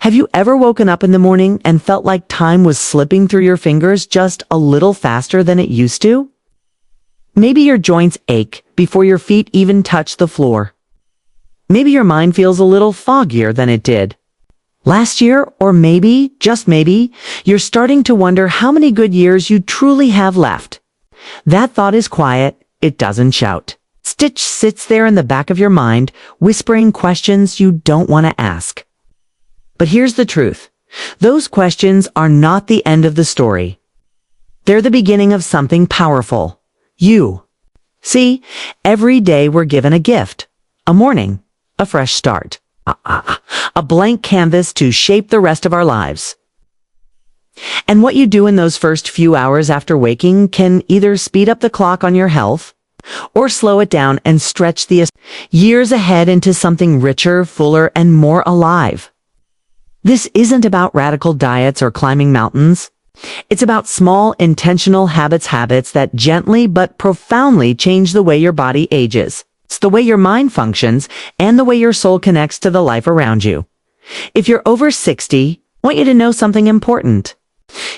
Have you ever woken up in the morning and felt like time was slipping through your fingers just a little faster than it used to? Maybe your joints ache before your feet even touch the floor. Maybe your mind feels a little foggier than it did last year, or maybe, just maybe, you're starting to wonder how many good years you truly have left. That thought is quiet, it doesn't shout. Stitch sits there in the back of your mind, whispering questions you don't want to ask. But here's the truth. Those questions are not the end of the story. They're the beginning of something powerful. You. See, every day we're given a gift. A morning. A fresh start. A blank canvas to shape the rest of our lives. And what you do in those first few hours after waking can either speed up the clock on your health or slow it down and stretch the years ahead into something richer, fuller, and more alive. This isn't about radical diets or climbing mountains. It's about small, intentional habits that gently but profoundly change the way your body ages. It's the way your mind functions and the way your soul connects to the life around you. If you're over 60, I want you to know something important.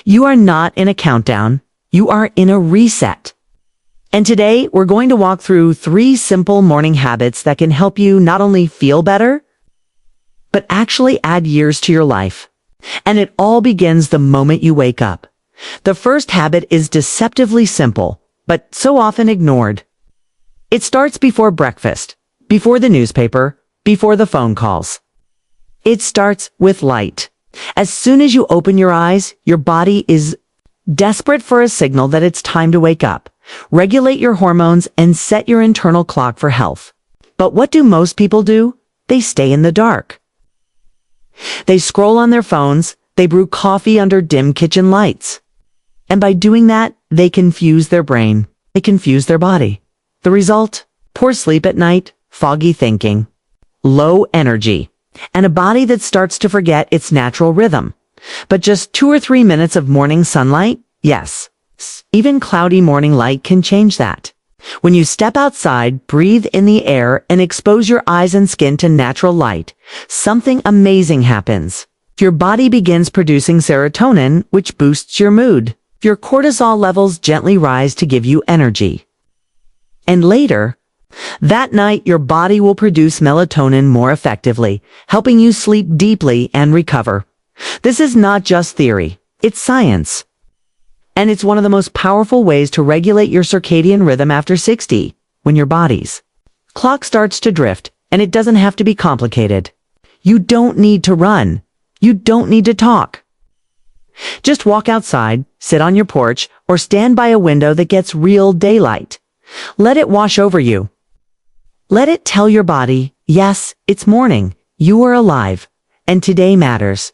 You are not in a countdown. You are in a reset. And today, we're going to walk through 3 simple morning habits that can help you not only feel better, but actually add years to your life. And it all begins the moment you wake up. The first habit is deceptively simple, but so often ignored. It starts before breakfast, before the newspaper, before the phone calls. It starts with light. As soon as you open your eyes, your body is desperate for a signal that it's time to wake up. Regulate your hormones and set your internal clock for health. But what do most people do? They stay in the dark. They scroll on their phones, they brew coffee under dim kitchen lights. And by doing that, they confuse their brain. They confuse their body. The result? Poor sleep at night, foggy thinking, low energy, and a body that starts to forget its natural rhythm. But just 2 or 3 minutes of morning sunlight? Yes. Even cloudy morning light can change that. When you step outside, breathe in the air, and expose your eyes and skin to natural light, something amazing happens. Your body begins producing serotonin, which boosts your mood. Your cortisol levels gently rise to give you energy. And later, that night, your body will produce melatonin more effectively, helping you sleep deeply and recover. This is not just theory, it's science. And it's one of the most powerful ways to regulate your circadian rhythm after 60, when your body's clock starts to drift, and it doesn't have to be complicated. You don't need to run. You don't need to talk. Just walk outside, sit on your porch, or stand by a window that gets real daylight. Let it wash over you. Let it tell your body, yes, it's morning, you are alive, and today matters.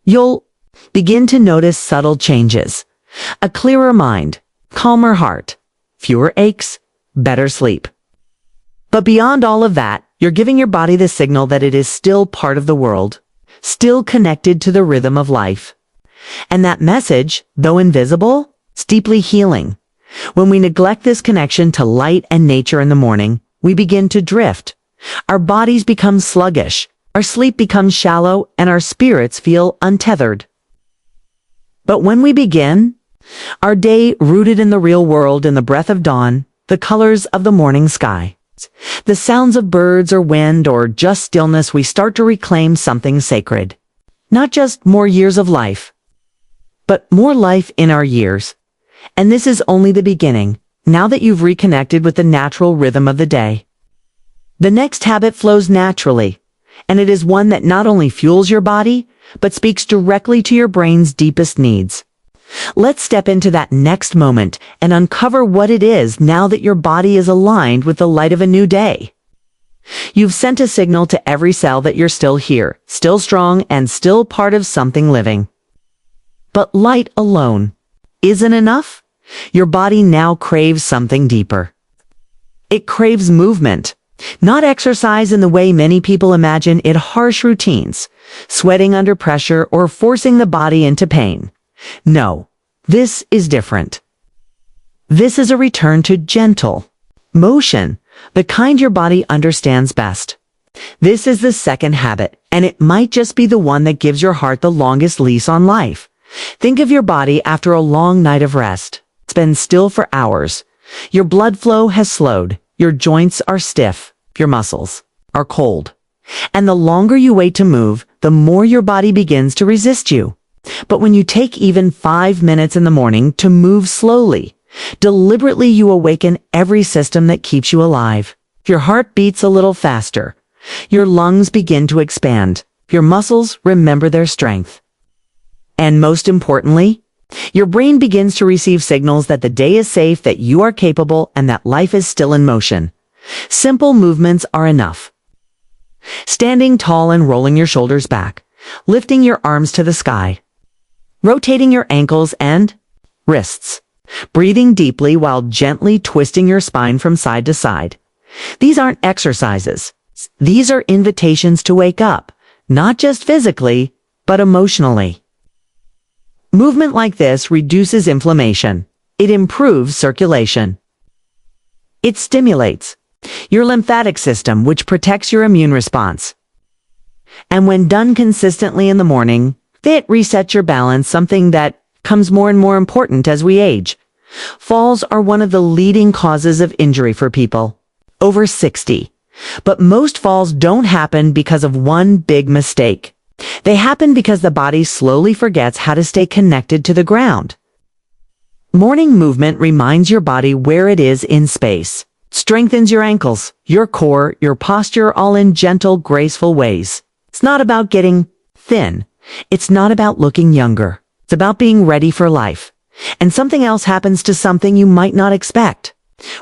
You'll begin to notice subtle changes. A clearer mind, calmer heart, fewer aches, better sleep. But beyond all of that, you're giving your body the signal that it is still part of the world, still connected to the rhythm of life. And that message, though invisible, is deeply healing. When we neglect this connection to light and nature in the morning, we begin to drift. Our bodies become sluggish, our sleep becomes shallow, and our spirits feel untethered. But when we begin our day rooted in the real world, in the breath of dawn, the colors of the morning sky, the sounds of birds or wind or just stillness, we start to reclaim something sacred. Not just more years of life, but more life in our years. And this is only the beginning, now that you've reconnected with the natural rhythm of the day. The next habit flows naturally, and it is one that not only fuels your body, but speaks directly to your brain's deepest needs. Let's step into that next moment and uncover what it is now that your body is aligned with the light of a new day. You've sent a signal to every cell that you're still here, still strong, and still part of something living. But light alone isn't enough. Your body now craves something deeper. It craves movement. Not exercise in the way many people imagine it, harsh routines, sweating under pressure, or forcing the body into pain. No, this is different. This is a return to gentle motion, the kind your body understands best. This is the second habit, and it might just be the one that gives your heart the longest lease on life. Think of your body after a long night of rest. It's been still for hours. Your blood flow has slowed. Your joints are stiff. Your muscles are cold. And the longer you wait to move, the more your body begins to resist you. But when you take even 5 minutes in the morning to move slowly, deliberately you awaken every system that keeps you alive. Your heart beats a little faster. Your lungs begin to expand. Your muscles remember their strength. And most importantly, your brain begins to receive signals that the day is safe, that you are capable, and that life is still in motion. Simple movements are enough. Standing tall and rolling your shoulders back, lifting your arms to the sky, rotating your ankles and wrists, breathing deeply while gently twisting your spine from side to side. These aren't exercises. These are invitations to wake up, not just physically, but emotionally. Movement like this reduces inflammation. It improves circulation. It stimulates your lymphatic system, which protects your immune response. And when done consistently in the morning, it resets your balance, something that becomes more and more important as we age. Falls are one of the leading causes of injury for people over 60. But most falls don't happen because of one big mistake. They happen because the body slowly forgets how to stay connected to the ground. Morning movement reminds your body where it is in space. Strengthens your ankles, your core, your posture, all in gentle, graceful ways. It's not about getting thin. It's not about looking younger. It's about being ready for life. And something else happens to something you might not expect.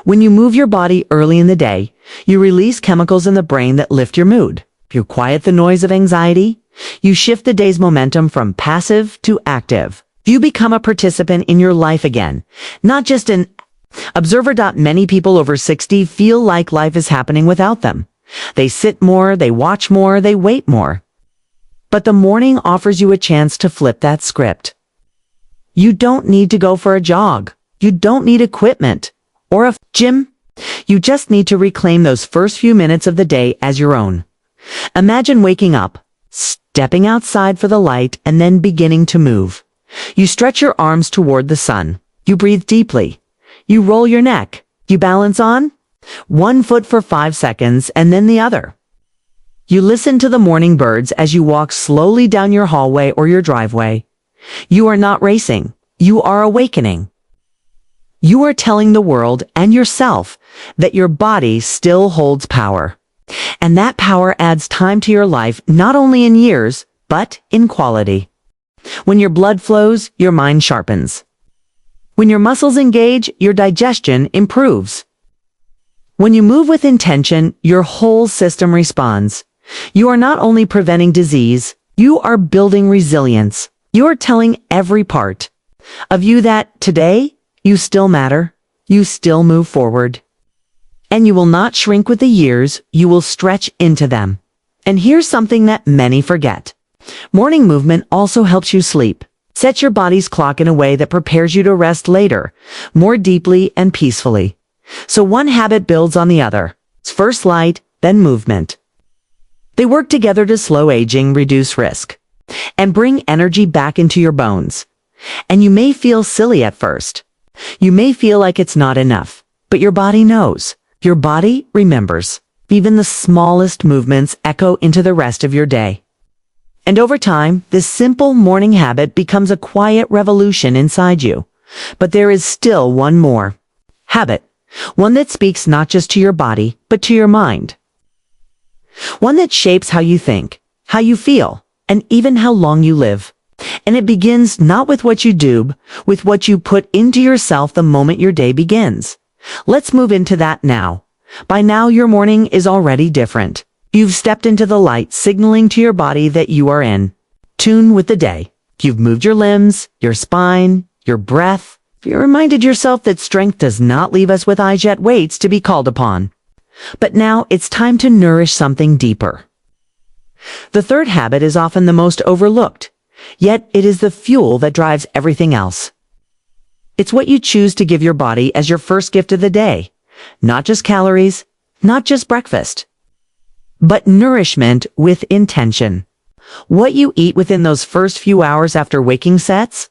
When you move your body early in the day, you release chemicals in the brain that lift your mood. You quiet the noise of anxiety. You shift the day's momentum from passive to active. You become a participant in your life again, not just an observer. Many people over 60 feel like life is happening without them. They sit more, they watch more, they wait more. But the morning offers you a chance to flip that script. You don't need to go for a jog. You don't need equipment or a gym. You just need to reclaim those first few minutes of the day as your own. Imagine waking up, stepping outside for the light, and then beginning to move. You stretch your arms toward the sun. You breathe deeply. You roll your neck. You balance on one foot for 5 seconds and then the other. You listen to the morning birds as you walk slowly down your hallway or your driveway. You are not racing. You are awakening. You are telling the world and yourself that your body still holds power. And that power adds time to your life, not only in years, but in quality. When your blood flows, your mind sharpens. When your muscles engage, your digestion improves. When you move with intention, your whole system responds. You are not only preventing disease, you are building resilience. You are telling every part of you that today, you still matter. You still move forward. And you will not shrink with the years, you will stretch into them. And here's something that many forget. Morning movement also helps you sleep. Set your body's clock in a way that prepares you to rest later, more deeply and peacefully. So one habit builds on the other. It's first light, then movement. They work together to slow aging, reduce risk, and bring energy back into your bones. And you may feel silly at first. You may feel like it's not enough, but your body knows. Your body remembers. Even the smallest movements echo into the rest of your day. And over time, this simple morning habit becomes a quiet revolution inside you. But there is still one more habit, one that speaks not just to your body, but to your mind. One that shapes how you think, how you feel, and even how long you live. And it begins not with what you do, with what you put into yourself the moment your day begins. Let's move into that now. By now, your morning is already different. You've stepped into the light, signaling to your body that you are in tune with the day. You've moved your limbs, your spine, your breath. You reminded yourself that strength does not leave us with yet weights to be called upon. But now it's time to nourish something deeper. The third habit is often the most overlooked, yet it is the fuel that drives everything else. It's what you choose to give your body as your first gift of the day. Not just calories, not just breakfast, but nourishment with intention. What you eat within those first few hours after waking sets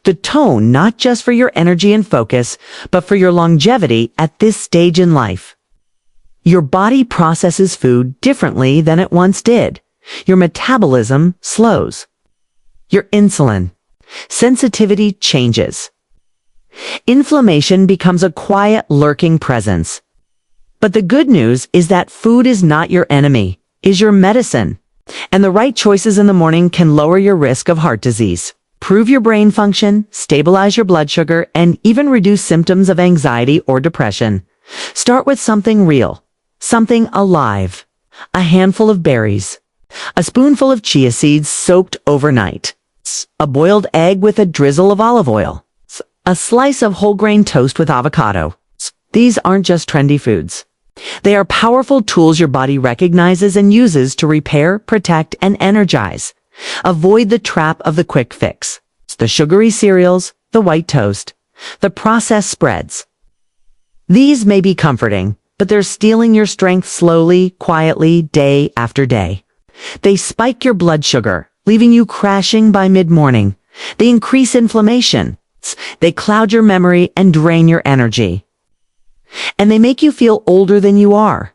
the tone not just for your energy and focus, but for your longevity at this stage in life. Your body processes food differently than it once did. Your metabolism slows. Your insulin sensitivity changes. Inflammation becomes a quiet, lurking presence. But the good news is that food is not your enemy, is your medicine. And the right choices in the morning can lower your risk of heart disease, improve your brain function, stabilize your blood sugar, and even reduce symptoms of anxiety or depression. Start with something real, something alive. A handful of berries, a spoonful of chia seeds soaked overnight, a boiled egg with a drizzle of olive oil, a slice of whole grain toast with avocado. These aren't just trendy foods. They are powerful tools your body recognizes and uses to repair, protect, and energize. Avoid the trap of the quick fix. The sugary cereals, the white toast, the processed spreads. These may be comforting, but they're stealing your strength slowly, quietly, day after day. They spike your blood sugar, leaving you crashing by mid-morning. They increase inflammation. They cloud your memory and drain your energy. And they make you feel older than you are.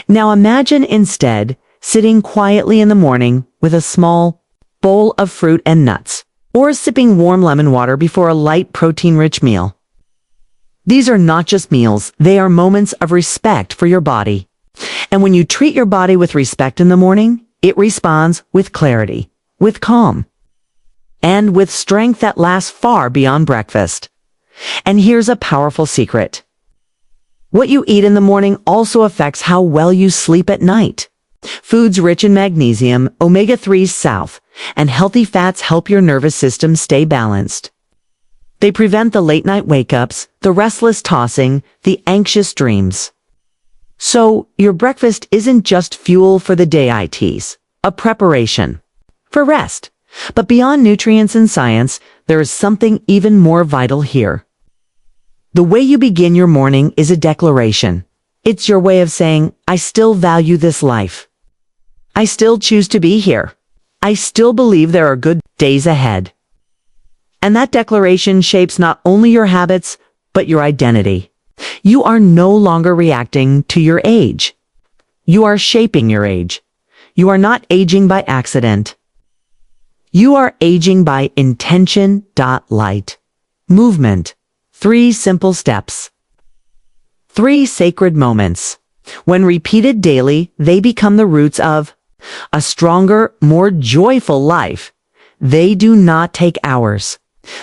Now imagine instead sitting quietly in the morning with a small bowl of fruit and nuts, or sipping warm lemon water before a light protein-rich meal. These are not just meals, they are moments of respect for your body. And when you treat your body with respect in the morning, it responds with clarity, with calm, and with strength that lasts far beyond breakfast. And here's a powerful secret. What you eat in the morning also affects how well you sleep at night. Foods rich in magnesium, omega-3s south, and healthy fats help your nervous system stay balanced. They prevent the late-night wake-ups, the restless tossing, the anxious dreams. So, your breakfast isn't just fuel for the day it's a preparation for rest. But beyond nutrients and science, there is something even more vital here. The way you begin your morning is a declaration. It's your way of saying, I still value this life. I still choose to be here. I still believe there are good days ahead. And that declaration shapes not only your habits, but your identity. You are no longer reacting to your age. You are shaping your age. You are not aging by accident. You are aging by intention. Light. Movement. 3 simple steps. 3 sacred moments. When repeated daily, they become the roots of a stronger, more joyful life. They do not take hours.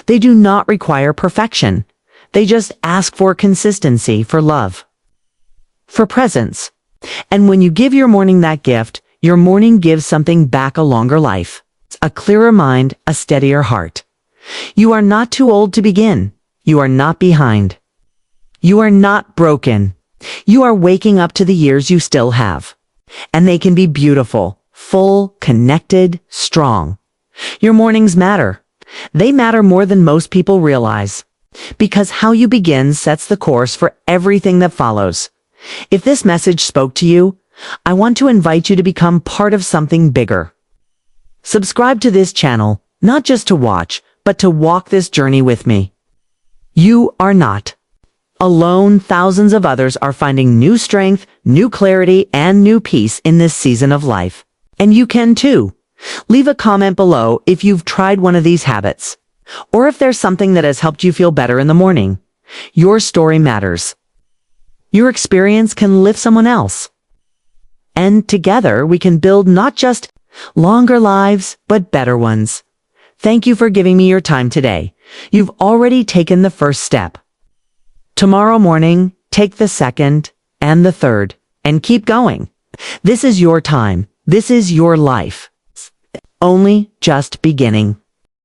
They do not require perfection. They just ask for consistency, for love, for presence. And when you give your morning that gift, your morning gives something back: a longer life, a clearer mind, a steadier heart. You are not too old to begin. You are not behind. You are not broken. You are waking up to the years you still have. And they can be beautiful, full, connected, strong. Your mornings matter. They matter more than most people realize. Because how you begin sets the course for everything that follows. If this message spoke to you, I want to invite you to become part of something bigger. Subscribe to this channel, not just to watch, but to walk this journey with me. You are not alone. Thousands of others are finding new strength, new clarity, and new peace in this season of life. And you can too. Leave a comment below if you've tried one of these habits, or if there's something that has helped you feel better in the morning. Your story matters. Your experience can lift someone else. And together we can build not just longer lives, but better ones. Thank you for giving me your time today. You've already taken the first step. Tomorrow morning, take the second and the third, and keep going. This is your time. This is your life. Only just beginning.